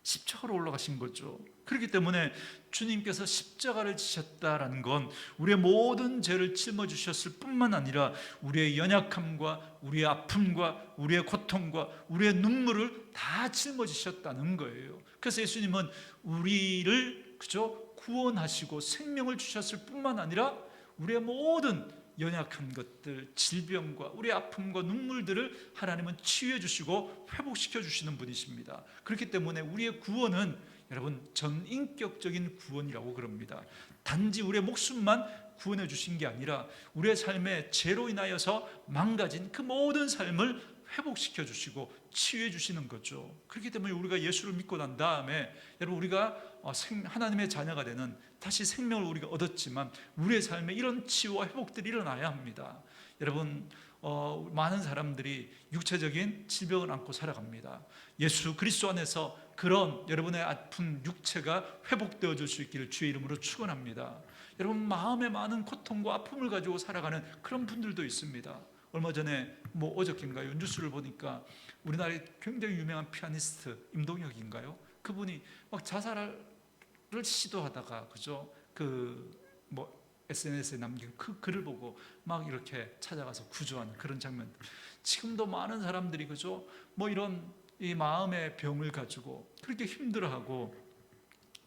십자가로 올라가신 거죠. 그렇기 때문에 주님께서 십자가를 지셨다라는 건 우리의 모든 죄를 짊어지셨을 뿐만 아니라 우리의 연약함과 우리의 아픔과 우리의 고통과 우리의 눈물을 다 짊어지셨다는 거예요. 그래서 예수님은 우리를 구원하시고 생명을 주셨을 뿐만 아니라 우리의 모든 연약한 것들, 질병과 우리의 아픔과 눈물들을 하나님은 치유해 주시고 회복시켜 주시는 분이십니다. 그렇기 때문에 우리의 구원은 여러분 전인격적인 구원이라고 그럽니다. 단지 우리의 목숨만 구원해 주신 게 아니라 우리의 삶의 죄로 인하여서 망가진 그 모든 삶을 회복시켜 주시고 치유해 주시는 거죠. 그렇기 때문에 우리가 예수를 믿고 난 다음에 여러분 우리가 하나님의 자녀가 되는 다시 생명을 우리가 얻었지만 우리의 삶에 이런 치유와 회복들이 일어나야 합니다. 여러분 많은 사람들이 육체적인 질병을 안고 살아갑니다. 예수 그리스도 안에서 그런 여러분의 아픈 육체가 회복되어 줄 수 있기를 주의 이름으로 축원합니다. 여러분 마음에 많은 고통과 아픔을 가지고 살아가는 그런 분들도 있습니다. 얼마 전에 어저께인가요? 뉴스를 보니까 우리나라의 굉장히 유명한 피아니스트 임동혁인가요? 그분이 막 자살을 시도하다가 SNS에 남긴 그 글을 보고 막 이렇게 찾아가서 구조하는 그런 장면. 지금도 많은 사람들이 이런 이 마음의 병을 가지고 그렇게 힘들어하고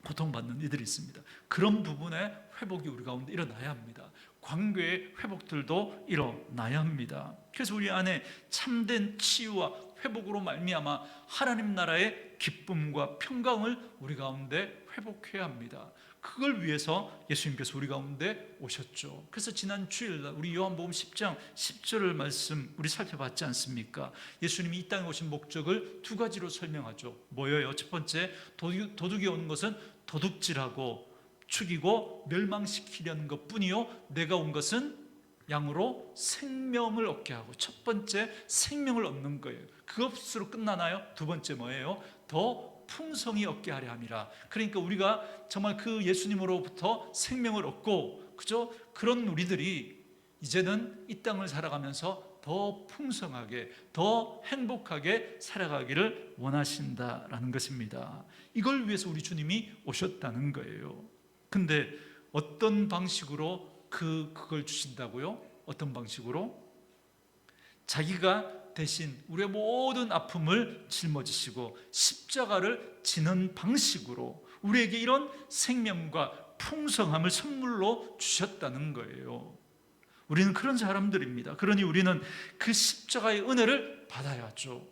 고통받는 이들이 있습니다. 그런 부분의 회복이 우리 가운데 일어나야 합니다. 관계의 회복들도 일어나야 합니다. 그래서 우리 안에 참된 치유와 회복으로 말미암아 하나님 나라의 기쁨과 평강을 우리 가운데 회복해야 합니다. 그걸 위해서 예수님께서 우리 가운데 오셨죠. 그래서 지난 주일날 우리 요한복음 10장 10절을 말씀 우리 살펴봤지 않습니까? 예수님이 이 땅에 오신 목적을 두 가지로 설명하죠. 뭐예요? 첫 번째, 도둑이 오는 것은 도둑질하고 죽이고 멸망시키려는 것뿐이요, 내가 온 것은 양으로 생명을 얻게 하고, 첫 번째 생명을 얻는 거예요. 그것으로 끝나나요? 두 번째 뭐예요? 더 풍성히 얻게 하려 함이라. 그러니까 우리가 정말 그 예수님으로부터 생명을 얻고, 그죠? 그런 우리들이 이제는 이 땅을 살아가면서 더 풍성하게, 더 행복하게 살아가기를 원하신다라는 것입니다. 이걸 위해서 우리 주님이 오셨다는 거예요. 근데 어떤 방식으로 그걸 주신다고요? 어떤 방식으로? 자기가 대신 우리의 모든 아픔을 짊어지시고 십자가를 지는 방식으로 우리에게 이런 생명과 풍성함을 선물로 주셨다는 거예요. 우리는 그런 사람들입니다. 그러니 우리는 그 십자가의 은혜를 받아야죠.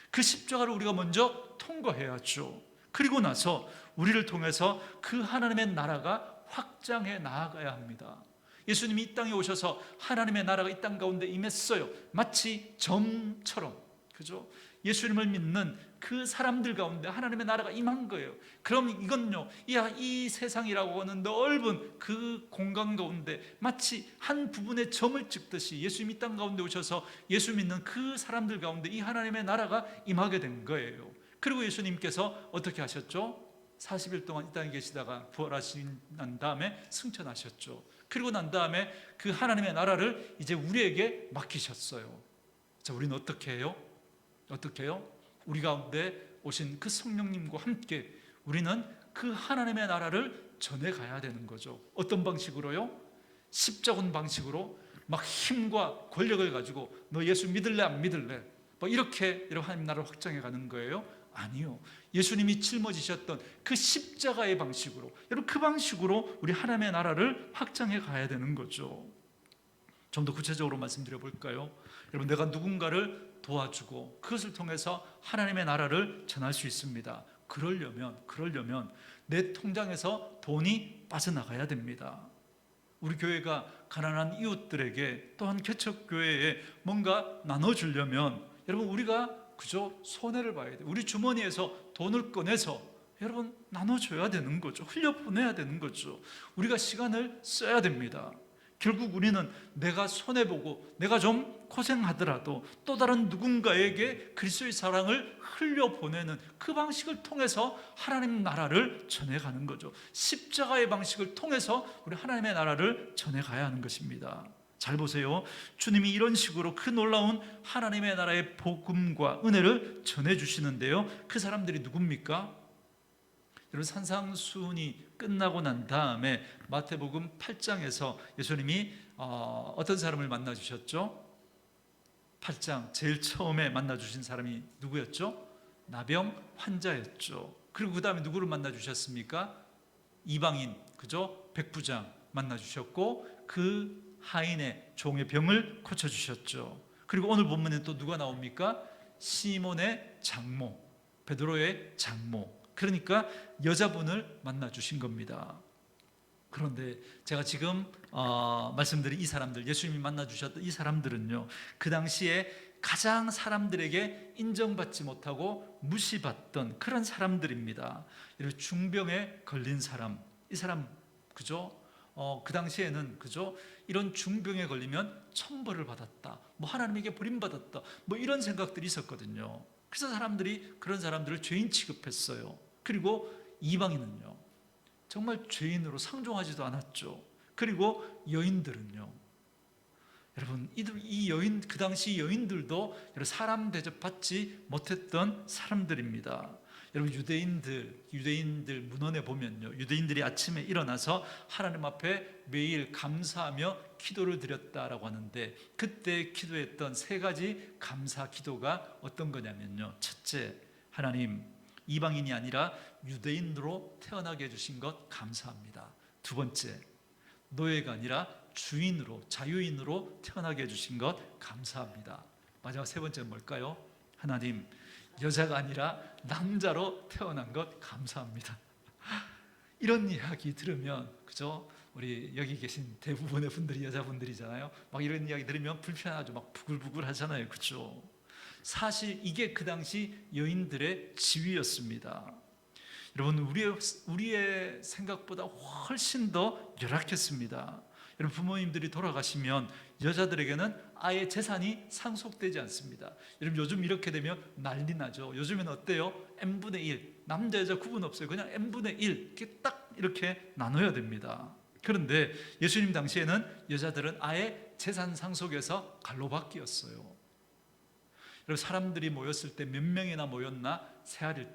그 십자가를 우리가 먼저 통과해야죠. 그리고 나서 우리를 통해서 그 하나님의 나라가 확장해 나아가야 합니다. 예수님이 이 땅에 오셔서 하나님의 나라가 이 땅 가운데 임했어요. 마치 점처럼, 그죠? 예수님을 믿는 그 사람들 가운데 하나님의 나라가 임한 거예요. 그럼 이건요, 이 세상이라고 하는 넓은 그 공간 가운데 마치 한 부분의 점을 찍듯이 예수님이 이 땅 가운데 오셔서 예수 믿는 그 사람들 가운데 이 하나님의 나라가 임하게 된 거예요. 그리고 예수님께서 어떻게 하셨죠? 40일 동안 이 땅에 계시다가 부활하신 난 다음에 승천하셨죠. 그리고 난 다음에 그 하나님의 나라를 이제 우리에게 맡기셨어요. 자, 우리는 어떻게 해요? 어떻게 해요? 우리 가운데 오신 그 성령님과 함께 우리는 그 하나님의 나라를 전해가야 되는 거죠. 어떤 방식으로요? 십자군 방식으로 막 힘과 권력을 가지고 너 예수 믿을래 안 믿을래? 뭐 이렇게 하나님 나라를 확장해 가는 거예요? 아니요. 예수님이 짊어지셨던 그 십자가의 방식으로, 여러분 그 방식으로 우리 하나님의 나라를 확장해 가야 되는 거죠. 좀 더 구체적으로 말씀드려 볼까요? 여러분, 내가 누군가를 도와주고 그것을 통해서 하나님의 나라를 전할 수 있습니다. 그러려면 내 통장에서 돈이 빠져나가야 됩니다. 우리 교회가 가난한 이웃들에게, 또한 개척교회에 뭔가 나눠주려면 여러분 우리가 그저 손해를 봐야 돼요. 우리 주머니에서 돈을 꺼내서 여러분 나눠줘야 되는 거죠. 흘려보내야 되는 거죠. 우리가 시간을 써야 됩니다. 결국 우리는 내가 손해보고 내가 좀 고생하더라도 또 다른 누군가에게 그리스도의 사랑을 흘려보내는 그 방식을 통해서 하나님 나라를 전해가는 거죠. 십자가의 방식을 통해서 우리 하나님의 나라를 전해가야 하는 것입니다. 잘 보세요. 주님이 이런 식으로 그 놀라운 하나님의 나라의 복음과 은혜를 전해주시는데요, 그 사람들이 누굽니까? 여러분, 산상수훈이 끝나고 난 다음에 마태복음 8장에서 예수님이 어떤 사람을 만나주셨죠? 8장 제일 처음에 만나주신 사람이 누구였죠? 나병 환자였죠. 그리고 그 다음에 누구를 만나주셨습니까? 이방인, 그죠? 백부장 만나주셨고 그 하인의 종의 병을 고쳐주셨죠. 그리고 오늘 본문에 또 누가 나옵니까? 시몬의 장모, 베드로의 장모, 그러니까 여자분을 만나주신 겁니다. 그런데 제가 지금 말씀드린 이 사람들, 예수님이 만나주셨던 이 사람들은요, 그 당시에 가장 사람들에게 인정받지 못하고 무시받던 그런 사람들입니다. 이런 중병에 걸린 사람, 이 사람, 그죠? 그 당시에는, 그죠? 이런 중병에 걸리면 천벌을 받았다, 뭐 하나님에게 버림받았다, 뭐 이런 생각들이 있었거든요. 그래서 사람들이 그런 사람들을 죄인 취급했어요. 그리고 이방인은요, 정말 죄인으로 상종하지도 않았죠. 그리고 여인들은요, 여러분 이 여인, 그 당시 여인들도 사람 대접받지 못했던 사람들입니다. 여러분, 유대인들 문헌에 보면요, 유대인들이 아침에 일어나서 하나님 앞에 매일 감사하며 기도를 드렸다라고 하는데, 그때 기도했던 세 가지 감사 기도가 어떤 거냐면요, 첫째, 하나님, 이방인이 아니라 유대인으로 태어나게 해주신 것 감사합니다. 두 번째, 노예가 아니라 주인으로, 자유인으로 태어나게 해주신 것 감사합니다. 마지막 세 번째는 뭘까요? 하나님, 여자가 아니라 남자로 태어난 것 감사합니다. 이런 이야기 들으면, 그죠? 우리 여기 계신 대부분의 분들이 여자분들이잖아요. 막 이런 이야기 들으면 불편하죠. 막 부글부글 하잖아요. 그죠? 사실 이게 그 당시 여인들의 지위였습니다. 여러분, 우리의 생각보다 훨씬 더 열악했습니다. 여러분, 부모님들이 돌아가시면 여자들에게는 아예 재산이 상속되지 않습니다. 여러분, 요즘 이렇게 되면 난리 나죠. 요즘엔 어때요? n분의 1, 남자 여자 구분 없어요. 그냥 n분의 1 이렇게 딱 이렇게 나눠야 됩니다. 그런데 예수님 당시에는 여자들은 아예 재산 상속에서 갈로받기였어요. 여러분, 사람들이 모였을 때 몇 명이나 모였나? 헤아릴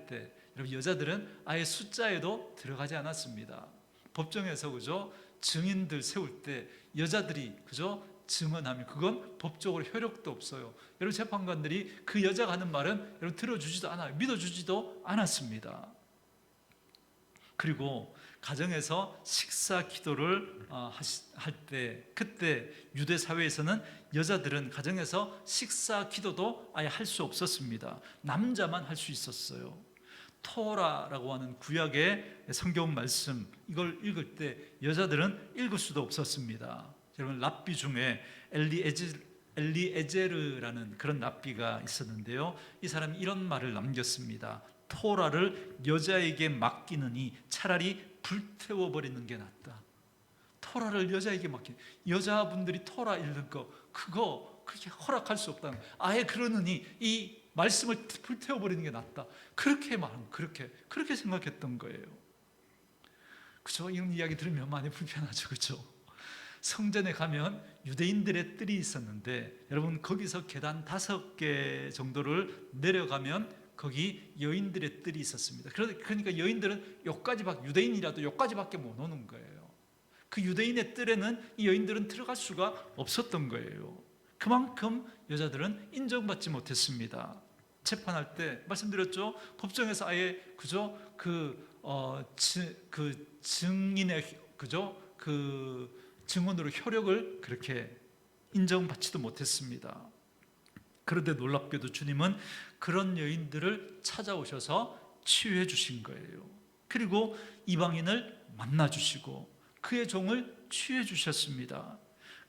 때 여러분, 여자들은 아예 숫자에도 들어가지 않았습니다. 법정에서, 그죠? 증인들 세울 때 여자들이, 그죠? 증언하면 그건 법적으로 효력도 없어요. 여러분, 재판관들이 그 여자가 하는 말은 여러분 들어주지도 않아요. 믿어주지도 않았습니다. 그리고 가정에서 식사 기도를 할 때, 그때 유대 사회에서는 여자들은 가정에서 식사 기도도 아예 할 수 없었습니다. 남자만 할 수 있었어요. 토라라고 하는 구약의 성경 말씀, 이걸 읽을 때 여자들은 읽을 수도 없었습니다. 여러분, 랍비 중에 엘리에제르라는 그런 랍비가 있었는데요, 이 사람이 이런 말을 남겼습니다. 토라를 여자에게 맡기느니 차라리 불태워버리는 게 낫다. 토라를 여자에게 맡기는, 여자분들이 토라 읽는 거 그렇게 허락할 수 없다는, 아예 그러느니 이 말씀을 불태워버리는 게 낫다. 그렇게 생각했던 거예요. 그죠? 이런 이야기 들으면 많이 불편하죠. 그죠? 성전에 가면 유대인들의 뜰이 있었는데, 여러분, 거기서 계단 5개 정도를 내려가면 거기 여인들의 뜰이 있었습니다. 그러니까 여인들은 유대인이라도 여기까지밖에 못 오는 거예요. 그 유대인의 뜰에는 이 여인들은 들어갈 수가 없었던 거예요. 그만큼 여자들은 인정받지 못했습니다. 재판할 때 말씀드렸죠. 법정에서 아예, 그죠? 증인의, 그죠? 증언으로 효력을 그렇게 인정받지도 못했습니다. 그런데 놀랍게도 주님은 그런 여인들을 찾아오셔서 치유해 주신 거예요. 그리고 이방인을 만나 주시고 그의 종을 치유해 주셨습니다.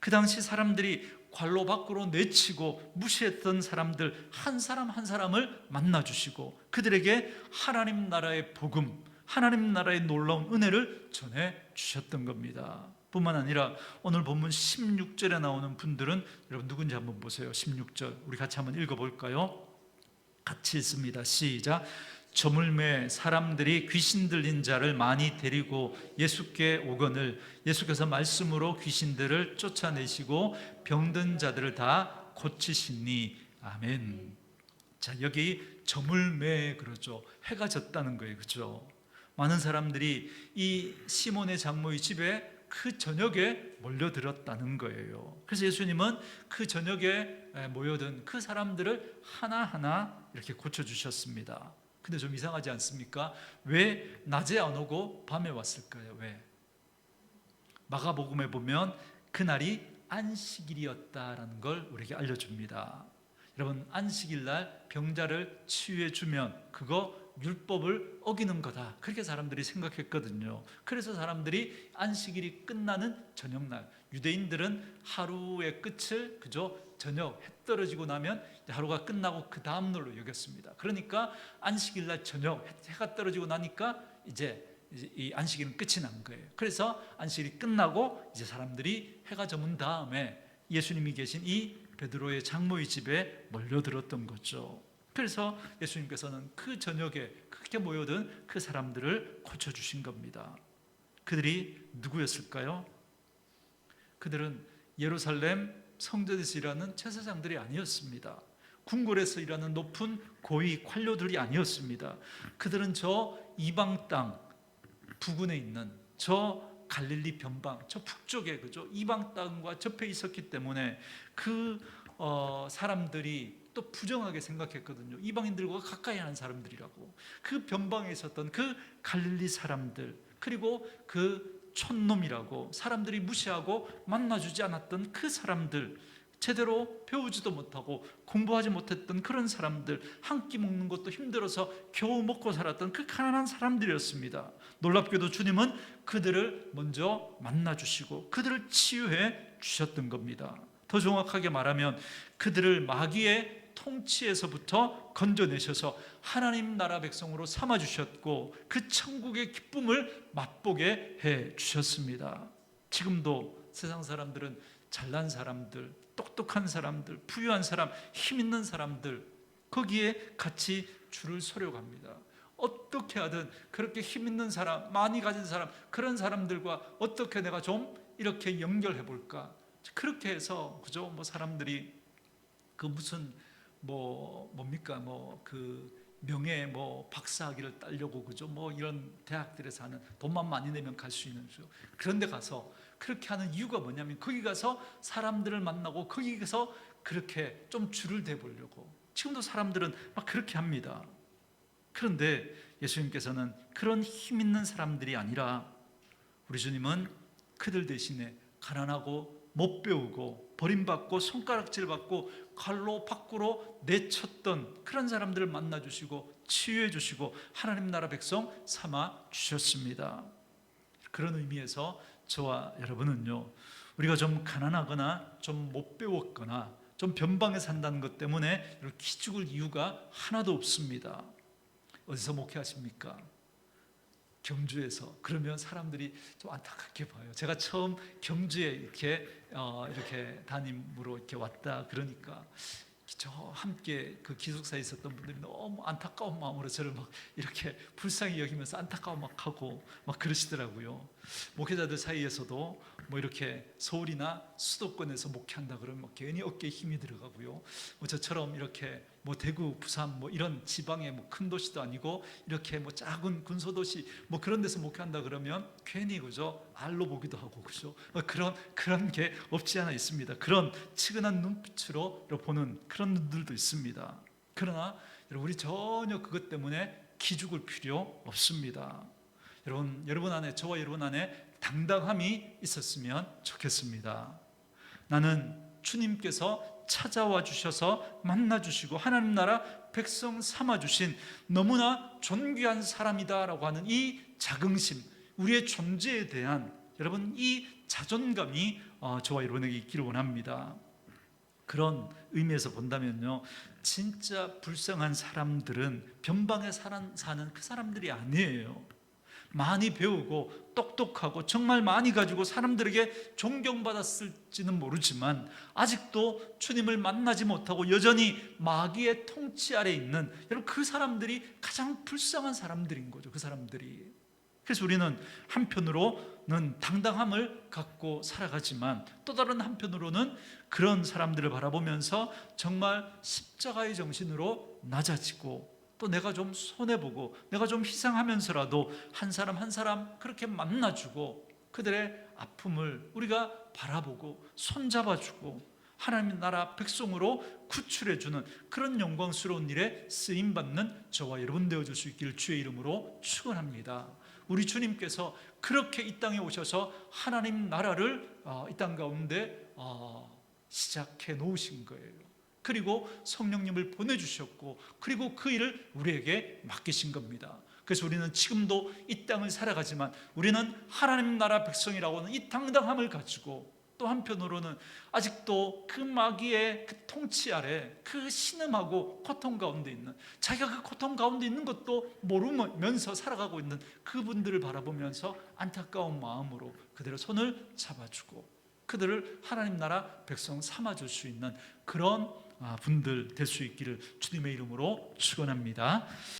그 당시 사람들이 관로 밖으로 내치고 무시했던 사람들 한 사람 한 사람을 만나 주시고 그들에게 하나님 나라의 복음, 하나님 나라의 놀라운 은혜를 전해 주셨던 겁니다. 뿐만 아니라 오늘 본문 16절에 나오는 분들은 여러분 누군지 한번 보세요. 16절 우리 같이 한번 읽어볼까요? 같이 읽습니다. 시작. 저물매 사람들이 귀신 들린 자를 많이 데리고 예수께 오거늘 예수께서 말씀으로 귀신들을 쫓아내시고 병든 자들을 다 고치시니 아멘. 자, 여기 저물매 그러죠. 해가 졌다는 거예요. 그렇죠? 많은 사람들이 이 시몬의 장모의 집에 그 저녁에 몰려들었다는 거예요. 그래서 예수님은 그 저녁에 모여든 그 사람들을 하나하나 이렇게 고쳐주셨습니다. 근데 좀 이상하지 않습니까? 왜 낮에 안 오고 밤에 왔을까요? 왜? 마가복음에 보면 그날이 안식일이었다라는 걸 우리에게 알려줍니다. 여러분, 안식일 날 병자를 치유해 주면 그거 율법을 어기는 거다. 그렇게 사람들이 생각했거든요. 그래서 사람들이 안식일이 끝나는 저녁날, 유대인들은 하루의 끝을 그저 저녁 해 떨어지고 나면 하루가 끝나고 그 다음 날로 여겼습니다. 그러니까 안식일 날 저녁 해가 떨어지고 나니까 이제 이 안식일은 끝이 난 거예요. 그래서 안식일이 끝나고 이제 사람들이 해가 저문 다음에 예수님이 계신 이 베드로의 장모의 집에 몰려들었던 거죠. 그래서 예수님께서는 그 저녁에 그렇게 모여든 그 사람들을 고쳐주신 겁니다. 그들이 누구였을까요? 그들은 예루살렘 성전에서 일하는 제사장들이 아니었습니다. 궁궐에서 일하는 높은 고위 관료들이 아니었습니다. 그들은 저 이방 땅 부근에 있는 저 갈릴리 변방 저 북쪽에 그죠 이방 땅과 접해 있었기 때문에 그 사람들이 또 부정하게 생각했거든요. 이방인들과 가까이 하는 사람들이라고. 그 변방에 있었던 그 갈릴리 사람들, 그리고 그 촌놈이라고 사람들이 무시하고 만나주지 않았던 그 사람들, 제대로 배우지도 못하고 공부하지 못했던 그런 사람들, 한 끼 먹는 것도 힘들어서 겨우 먹고 살았던 그 가난한 사람들이었습니다. 놀랍게도 주님은 그들을 먼저 만나주시고 그들을 치유해 주셨던 겁니다. 더 정확하게 말하면 그들을 마귀의 통치에서부터 건져내셔서 하나님 나라 백성으로 삼아주셨고 그 천국의 기쁨을 맛보게 해주셨습니다. 지금도 세상 사람들은 잘난 사람들, 똑똑한 사람들, 부유한 사람, 힘 있는 사람들, 거기에 같이 줄을 서려고 합니다. 어떻게 하든 그렇게 힘 있는 사람, 많이 가진 사람, 그런 사람들과 어떻게 내가 좀 이렇게 연결해 볼까, 그렇게 해서 그죠? 뭐 사람들이 그 무슨 뭡니까 그 명예 박사학위를 따려고 그죠? 뭐 이런 대학들에서 하는, 돈만 많이 내면 갈 수 있는, 그런 데 가서 그렇게 하는 이유가 뭐냐면 거기 가서 사람들을 만나고 거기 가서 그렇게 좀 줄을 대보려고. 지금도 사람들은 막 그렇게 합니다. 그런데 예수님께서는 그런 힘 있는 사람들이 아니라 우리 주님은 그들 대신에 가난하고 못 배우고 버림받고 손가락질 받고 칼로 밖으로 내쳤던 그런 사람들을 만나주시고 치유해 주시고 하나님 나라 백성 삼아 주셨습니다. 그런 의미에서 저와 여러분은요, 우리가 좀 가난하거나 좀 못 배웠거나 좀 변방에 산다는 것 때문에 이렇게 기죽을 이유가 하나도 없습니다. 어디서 목회하십니까? 경주에서. 그러면 사람들이 좀 안타깝게 봐요. 제가 처음 경주에 이렇게 담임으로 이렇게 왔다 그러니까 저 함께 그 기숙사에 있었던 분들이 너무 안타까운 마음으로 저를 막 이렇게 불쌍히 여기면서 안타까워 막 하고 막 그러시더라고요. 목회자들 사이에서도 뭐 이렇게 서울이나 수도권에서 목회한다 그러면 막 괜히 어깨에 힘이 들어가고요. 뭐 저처럼 이렇게 뭐 대구, 부산 뭐 이런 지방의 뭐 큰 도시도 아니고 이렇게 뭐 작은 군소도시 뭐 그런 데서 목회한다 그러면 괜히 그죠? 알로 보기도 하고 그죠? 그런 게 없지 않아 있습니다. 그런 치근한 눈빛으로 보는 그런 분들도 있습니다. 그러나 우리 전혀 그것 때문에 기죽을 필요 없습니다. 여러분 안에, 저와 여러분 안에 당당함이 있었으면 좋겠습니다. 나는 주님께서 찾아와 주셔서 만나 주시고 하나님 나라 백성 삼아 주신 너무나 존귀한 사람이다라고 하는 이 자긍심, 우리의 존재에 대한 여러분 이 자존감이 저와 여러분에게 있기를 원합니다. 그런 의미에서 본다면요, 진짜 불쌍한 사람들은 변방에 사는 그 사람들이 아니에요. 많이 배우고 똑똑하고 정말 많이 가지고 사람들에게 존경받았을지는 모르지만 아직도 주님을 만나지 못하고 여전히 마귀의 통치 아래 있는 여러분, 그 사람들이 가장 불쌍한 사람들인 거죠. 그 사람들이. 그래서 우리는 한편으로는 당당함을 갖고 살아가지만 또 다른 한편으로는 그런 사람들을 바라보면서 정말 십자가의 정신으로 낮아지고 또 내가 좀 손해보고 내가 좀 희생하면서라도 한 사람 한 사람 그렇게 만나주고 그들의 아픔을 우리가 바라보고 손잡아주고 하나님 나라 백성으로 구출해주는 그런 영광스러운 일에 쓰임받는 저와 여러분 되어줄 수 있기를 주의 이름으로 축원합니다. 우리 주님께서 그렇게 이 땅에 오셔서 하나님 나라를 이 땅 가운데 시작해 놓으신 거예요. 그리고 성령님을 보내주셨고 그리고 그 일을 우리에게 맡기신 겁니다. 그래서 우리는 지금도 이 땅을 살아가지만 우리는 하나님 나라 백성이라고 하는 이 당당함을 가지고 또 한편으로는 아직도 그 마귀의 그 통치 아래 그 신음하고 고통 가운데 있는, 자기가 그 고통 가운데 있는 것도 모르면서 살아가고 있는 그분들을 바라보면서 안타까운 마음으로 그들의 손을 잡아주고 그들을 하나님 나라 백성 삼아줄 수 있는 그런 분들 될 수 있기를 주님의 이름으로 축원합니다.